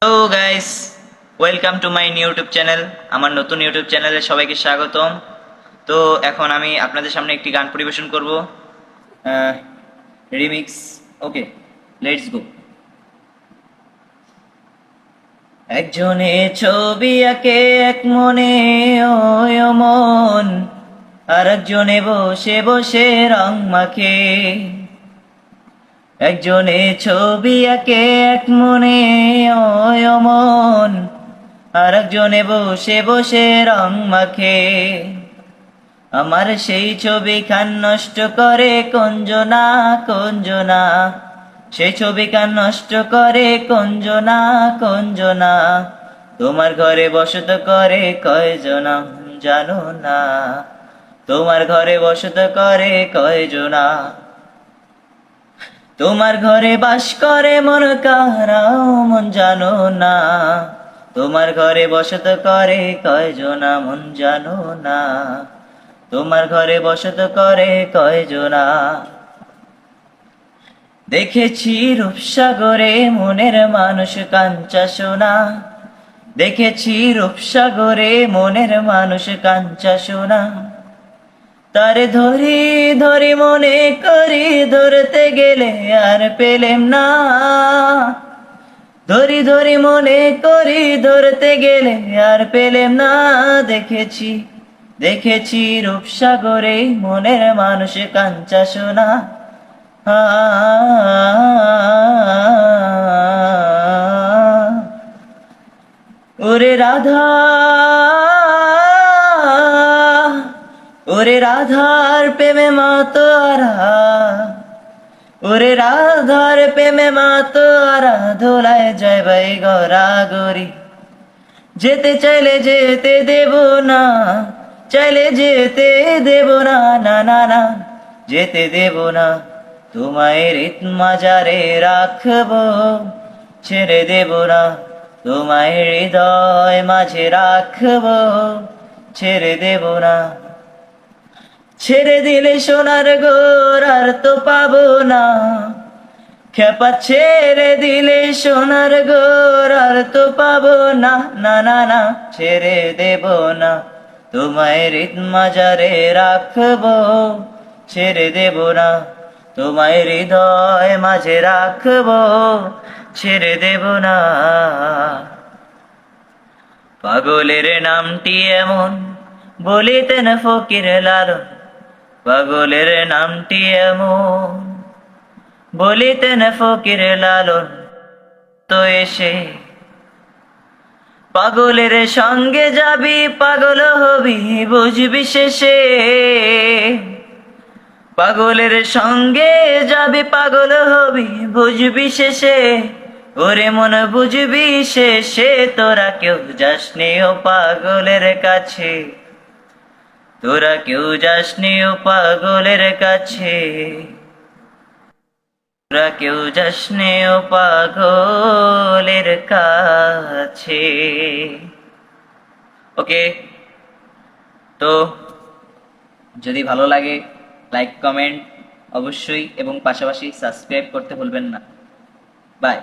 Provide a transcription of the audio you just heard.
Hello guys, welcome to my YouTube channel. আমার নতুন YouTube চ্যানেলে সবাইকে স্বাগতম। তো এখন আমি আপনাদের সামনে একটি গান পরিবেশন করব, রিমিক্স। Okay, let's go. একজনে ছবি আঁকে এক মনে, ওই ও মন, আর একজনে বসে বসে রং মাখে। একজনে ছবি আঁকে এক মনে, ওই ও মন, আর একজনে বসে বসে রং মাখে। আমার সেই ছবি খান নষ্ট করে কঞ্জনা, কঞ্জনা। সেই ছবি খান নষ্ট করে কঞ্জনা, কঞ্জনা। তোমার ঘরে বসত করে কয়জনা জানো না? তোমার ঘরে বসত করে কয়জনা? তোমার ঘরে বাস করে মন কাহারাও মন জানো না? তোমার ঘরে বসত করে কয়জনা মন জানো না? তোমার ঘরে বসত করে কয়জনা? দেখেছি রূপসাগরে মনের মানুষ কাঞ্চা সোনা। দেখেছি রূপসাগরে মনের মানুষ কাঞ্চা সোনা। তারে ধরি ধরি মনে করি, ধরতে গেলে আর পেলেম না। ধরি ধরি মনে করি, ধরতে গেলে আর পেলেম না। দেখেছি দেখেছি রূপসাগরে মনের মানুষ কাঞ্চা সোনা। আ, ওরে রাধা, ওরে রাধার প্রেমে মাতোয়ারা, ওরে রাধার প্রেমে মাতোয়ারা ধোলায় যায় ভাই গড়া গড়ি। যেতে চাইলে যেতে দেব না, চাইলে যেতে দেব না, না না না, যেতে দেব না। তোমায় রীত মাজারে রাখবো, ছেড়ে দেব না। তোমায় হৃদয় মাঝে রাখবো, ছেড়ে দেব না। ছেড়ে দিলে সোনার গোর আর তো পাবো না। খেপা ছেড়ে দিলে সোনার গোর আর তো পাবো না, না না না, ছেড়ে দেব না। তোমায় হৃদ মাজারে রাখবো, ছেড়ে দেব না। তোমায় হৃদয় মাঝে রাখবো, ছেড়ে দেব না। পাগলের নামটি এমন বলিতেন ফকির লালন। পাগলের নামটি এমন বলিতেন ফকির লালন। তো এসে পাগলের সঙ্গে যাবি, পাগল হবি বুঝবি শেষে। পাগলের সঙ্গে যাবি, পাগল হবি বুঝবি শেষে। ওরে মন বুঝবি শেষে, তোরা কেউ যাসনি ও পাগলের কাছে। তোরা কেউ যাসনি ও পাগলের কাছে। তোরা কেউ যাসনি ও পাগলের কাছে। ওকে, তো যদি ভালো লাগে লাইক কমেন্ট অবশ্যই, এবং পাশাপাশি সাবস্ক্রাইব করতে ভুলবেন না। বাই।